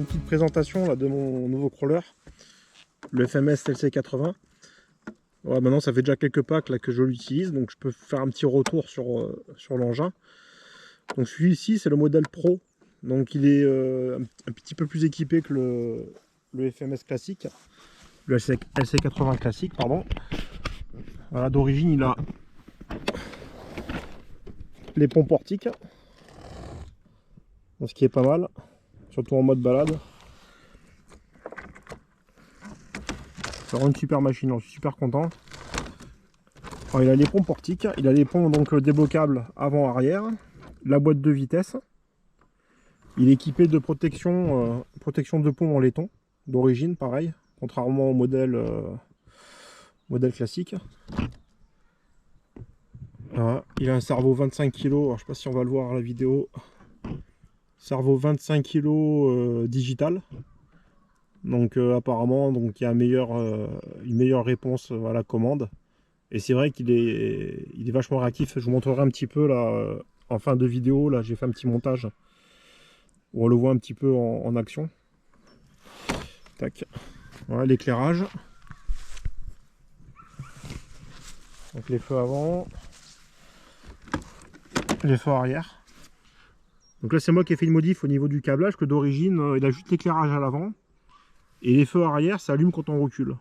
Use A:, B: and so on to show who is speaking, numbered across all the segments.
A: une petite présentation là, de mon nouveau crawler, le FMS LC80. Voilà, maintenant ça fait déjà quelques packs là, que je l'utilise, donc je peux faire un petit retour sur l'engin. Donc celui-ci c'est le modèle Pro, donc il est un petit peu plus équipé que le FMS classique, le LC80 classique, pardon. Voilà, d'origine il a les pompes portiques, ce qui est pas mal, surtout en mode balade. C'est vraiment une super machine, j'en suis super content. Alors, il a les pompes portiques, il a les pompes donc débloquables avant-arrière, la boîte de vitesse. Il est équipé de protection de pont en laiton, d'origine pareil, contrairement au modèle classique. Voilà. Il a un cerveau 25 kg, alors, je ne sais pas si on va le voir à la vidéo. Cerveau 25 kg digital. Donc apparemment donc, il y a une meilleure réponse à la commande. Et c'est vrai qu'il est vachement réactif. Je vous montrerai un petit peu là, en fin de vidéo. Là, j'ai fait un petit montage où on le voit un petit peu en action. Tac. Voilà l'éclairage. Donc les feux avant, les feux arrière. Donc là c'est moi qui ai fait une modif au niveau du câblage, que d'origine il a juste l'éclairage à l'avant. Et les feux arrière s'allument quand on recule.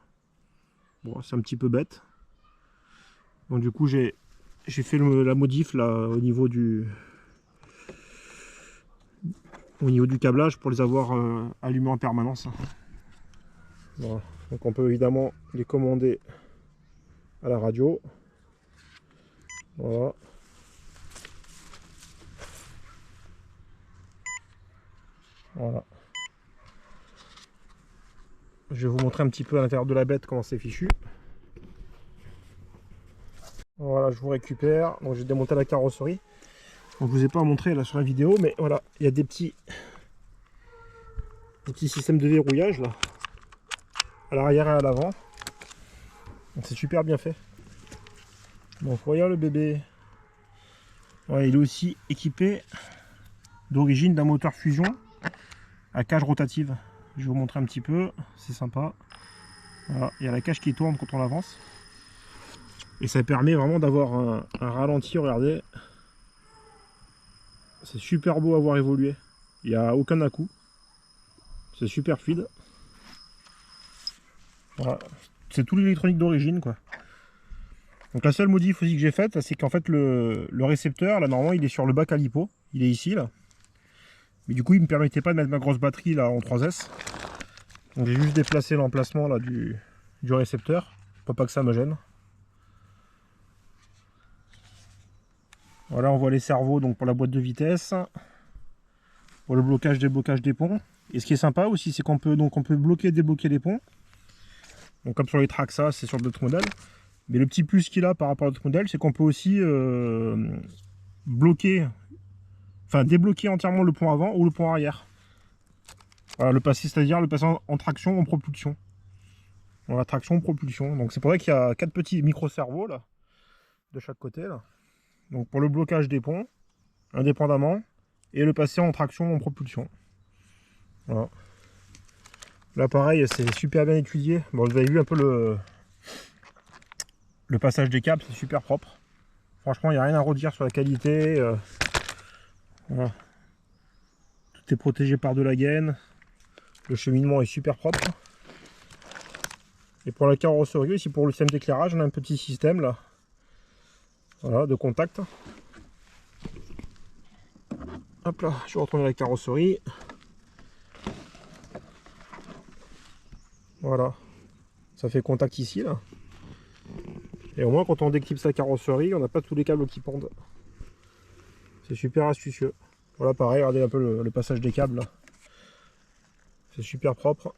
A: Bon, c'est un petit peu bête. Donc du coup j'ai fait la modif là au niveau du câblage pour les avoir allumés en permanence. Voilà. Donc on peut évidemment les commander à la radio. Voilà. Voilà. Je vais vous montrer un petit peu à l'intérieur de la bête comment c'est fichu. Voilà, je vous récupère. Donc j'ai démonté la carrosserie. Donc, je vous ai pas montré là sur la vidéo, mais voilà, il y a des petits systèmes de verrouillage là, à l'arrière et à l'avant. Donc c'est super bien fait. Donc voyons le bébé. Ouais, il est aussi équipé d'origine d'un moteur fusion à cage rotative. Je vais vous montrer un petit peu, c'est sympa. Voilà, il y a la cage qui tourne quand on avance. Et ça permet vraiment d'avoir un ralenti, regardez. C'est super beau à voir évoluer. Il n'y a aucun à-coup. C'est super fluide. Voilà. C'est tout l'électronique d'origine quoi. Donc la seule modif aussi que j'ai faite, c'est qu'en fait le récepteur, là normalement il est sur le bac à lipo. Il est ici là. Mais du coup il ne me permettait pas de mettre ma grosse batterie là en 3S. Donc j'ai juste déplacé l'emplacement là du récepteur. Pour pas que ça me gêne. Voilà, on voit les servos donc pour la boîte de vitesse. Pour le blocage, déblocage des ponts. Et ce qui est sympa aussi, c'est qu'on peut bloquer et débloquer les ponts. Donc comme sur les Traxa, c'est sur d'autres modèles. Mais le petit plus qu'il a par rapport à d'autres modèles, c'est qu'on peut aussi débloquer entièrement le pont avant ou le pont arrière. Voilà, c'est-à-dire le passer en traction, en propulsion. Voilà, traction, propulsion. Donc c'est pour ça qu'il y a 4 petits micro-servos là, de chaque côté là. Donc pour le blocage des ponts, indépendamment, et le passer en traction, en propulsion. Voilà. Là pareil, c'est super bien étudié. Bon, vous avez vu un peu le passage des câbles, c'est super propre. Franchement, il n'y a rien à redire sur la qualité. Voilà. Tout est protégé par de la gaine. Le cheminement est super propre. Et pour la carrosserie, ici pour le système d'éclairage, on a un petit système là. Voilà, de contact. Hop là, je vais retourner la carrosserie. Voilà. Ça fait contact ici là. Et au moins quand on déclipse la carrosserie, on n'a pas tous les câbles qui pendent. C'est super astucieux. Voilà pareil, regardez un peu le passage des câbles là. C'est super propre.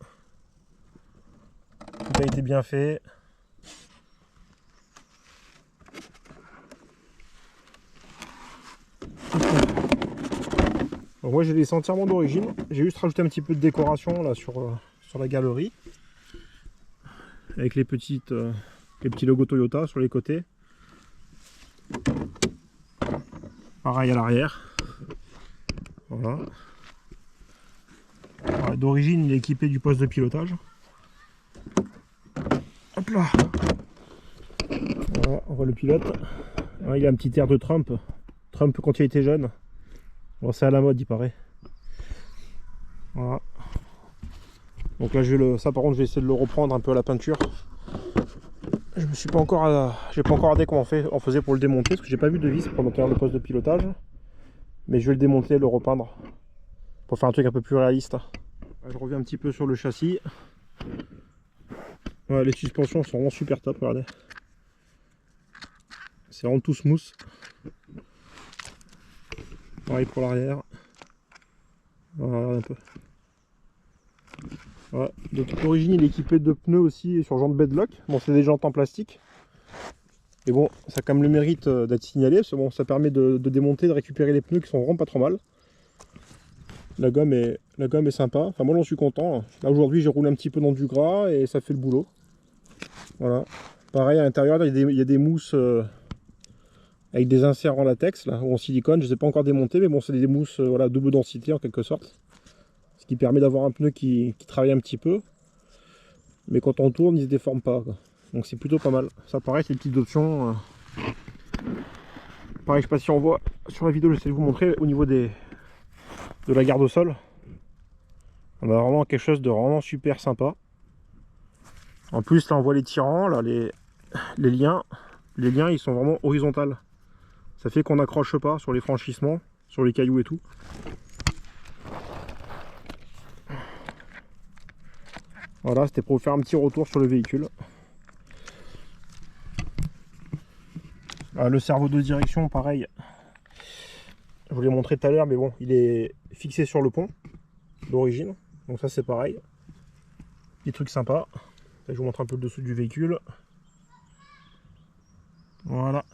A: Tout a été bien fait. Donc moi j'ai laissé entièrement d'origine. J'ai juste rajouté un petit peu de décoration là sur la galerie. Avec les petits logos Toyota sur les côtés. Pareil à l'arrière. Voilà. d'origine, il est équipé du poste de pilotage. Hop là. Voilà, on voit le pilote. Ouais, il a un petit air de Trump. Trump quand il était jeune. Bon, c'est à la mode, il paraît. Voilà. Donc là, ça par contre, je vais essayer de le reprendre un peu à la peinture. Je me suis pas encore, j'ai pas encore regardé comment on faisait pour le démonter, parce que j'ai pas vu de vis pour l'intérieur le poste de pilotage. Mais je vais le démonter, le repeindre, pour faire un truc un peu plus réaliste. Je reviens un petit peu sur le châssis. Ouais, les suspensions sont vraiment super top, regardez. C'est vraiment tout smooth. Pareil pour l'arrière. Voilà, regardez un peu. Ouais. Donc d'origine il est équipé de pneus aussi sur jantes Bedlock. Bon, c'est des jantes en plastique. Mais bon, ça a quand même le mérite d'être signalé, parce que bon, ça permet de démonter, de récupérer les pneus qui sont vraiment pas trop mal. La gomme est sympa, enfin moi j'en suis content. Là aujourd'hui j'ai roulé un petit peu dans du gras et ça fait le boulot. Voilà. Pareil à l'intérieur, il y a des mousses avec des inserts en latex là, ou en silicone, je ne les ai pas encore démontés, mais bon c'est des mousses voilà, double densité en quelque sorte. Ce qui permet d'avoir un pneu qui travaille un petit peu. Mais quand on tourne, il ne se déforme pas, quoi. Donc c'est plutôt pas mal. Ça pareil, c'est une petite option. Pareil, je sais pas si on voit sur la vidéo, j'essaie de vous montrer au niveau de la garde au sol. On a vraiment quelque chose de vraiment super sympa. En plus là on voit les tirants, là, les liens. Les liens ils sont vraiment horizontaux. Ça fait qu'on n'accroche pas sur les franchissements, sur les cailloux et tout. Voilà, c'était pour vous faire un petit retour sur le véhicule. Le cerveau de direction, pareil. Je vous l'ai montré tout à l'heure, mais bon, il est fixé sur le pont d'origine. Donc ça c'est pareil. Petit truc sympa. Là, je vous montre un peu le dessous du véhicule. Voilà.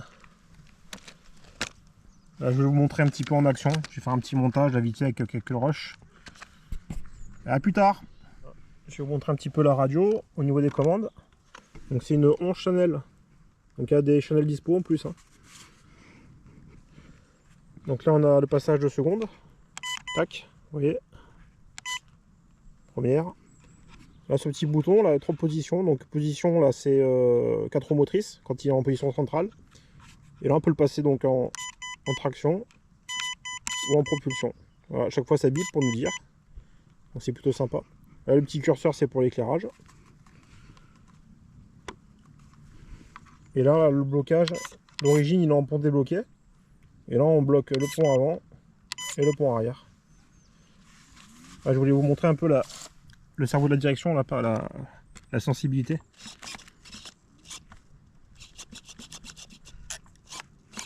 A: Là, je vais vous montrer un petit peu en action. Je vais faire un petit montage à vite avec quelques rushs. A plus tard. Je vais vous montrer un petit peu la radio au niveau des commandes. Donc c'est une 11 channel. Donc il y a des channels dispo en plus. Hein. Donc là on a le passage de seconde. Tac, vous voyez. Première. Là ce petit bouton, là, 3 positions. Donc position là c'est 4 roues motrices quand il est en position centrale. Et là on peut le passer donc en traction ou en propulsion. Voilà, à chaque fois ça bip pour nous dire. Donc c'est plutôt sympa. Là le petit curseur c'est pour l'éclairage. Et là le blocage, l'origine il est en pont débloqué. Et là on bloque le pont avant et le pont arrière. Là, je voulais vous montrer un peu le cerveau de la direction, là, pas la sensibilité.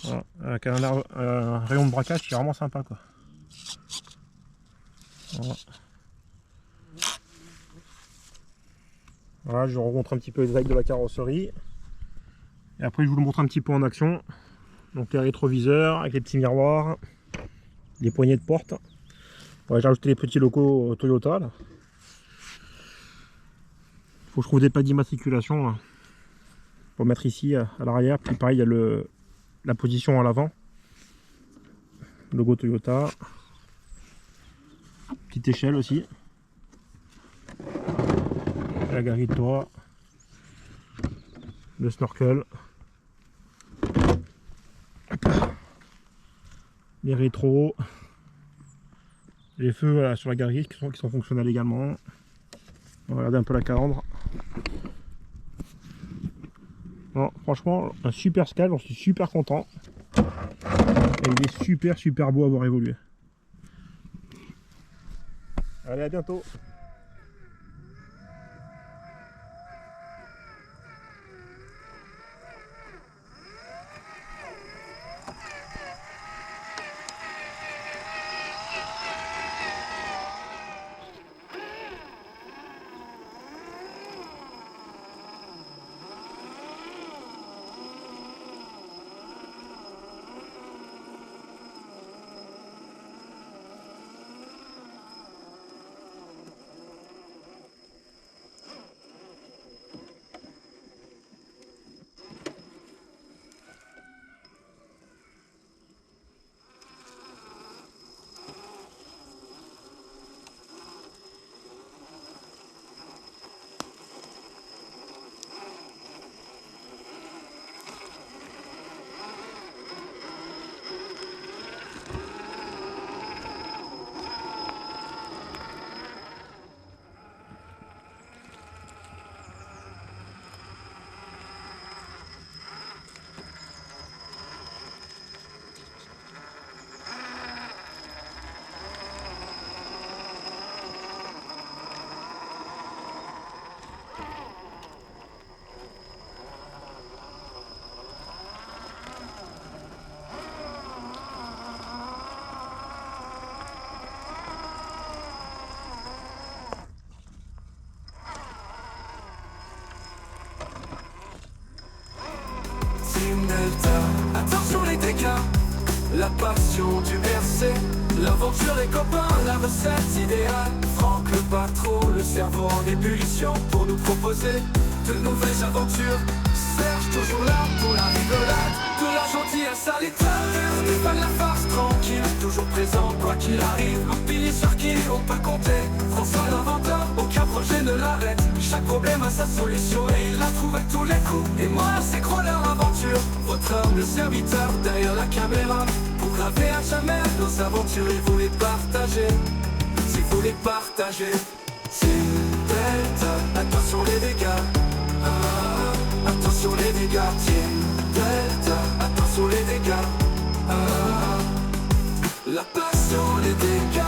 A: Voilà, avec un rayon de braquage qui est vraiment sympa quoi. Voilà. Voilà, je vous remontre un petit peu les détails de la carrosserie. Et après je vous le montre un petit peu en action. Donc les rétroviseurs avec les petits miroirs, les poignées de porte. Ouais, j'ai rajouté les petits locaux Toyota là. Faut que je trouve des pas d'immatriculation là, pour mettre ici à l'arrière. Puis pareil, il y a la position à l'avant. Logo Toyota. Petite échelle aussi. La galerie de toit. Le snorkel. Les rétros. Les feux voilà, sur la galerie qui sont fonctionnels également. On va regarder un peu la calandre. Bon, franchement, un super scale, j'en suis super content. Et il est super beau à avoir évolué. Allez, à bientôt.
B: passion du RC. L'aventure des copains, la recette idéale. Franck le patron, le cerveau en ébullition pour nous proposer de nouvelles aventures. Serge toujours là pour la rigolade, de la gentillesse à l'état. Stéphane la farce tranquille, toujours présent quoi qu'il arrive. Un pilier sur qui on peut compter. François l'inventeur, aucun projet ne l'arrête. Chaque problème a sa solution et il la trouve à tous les coups. Et moi c'est Crawler Aventure, votre humble serviteur derrière la caméra, pour graver à jamais nos aventures et vous les partager. Si vous les partagez, Team Delta, attention les dégâts. Attention les dégâts, Team Delta, attention les dégâts. La passion, les dégâts.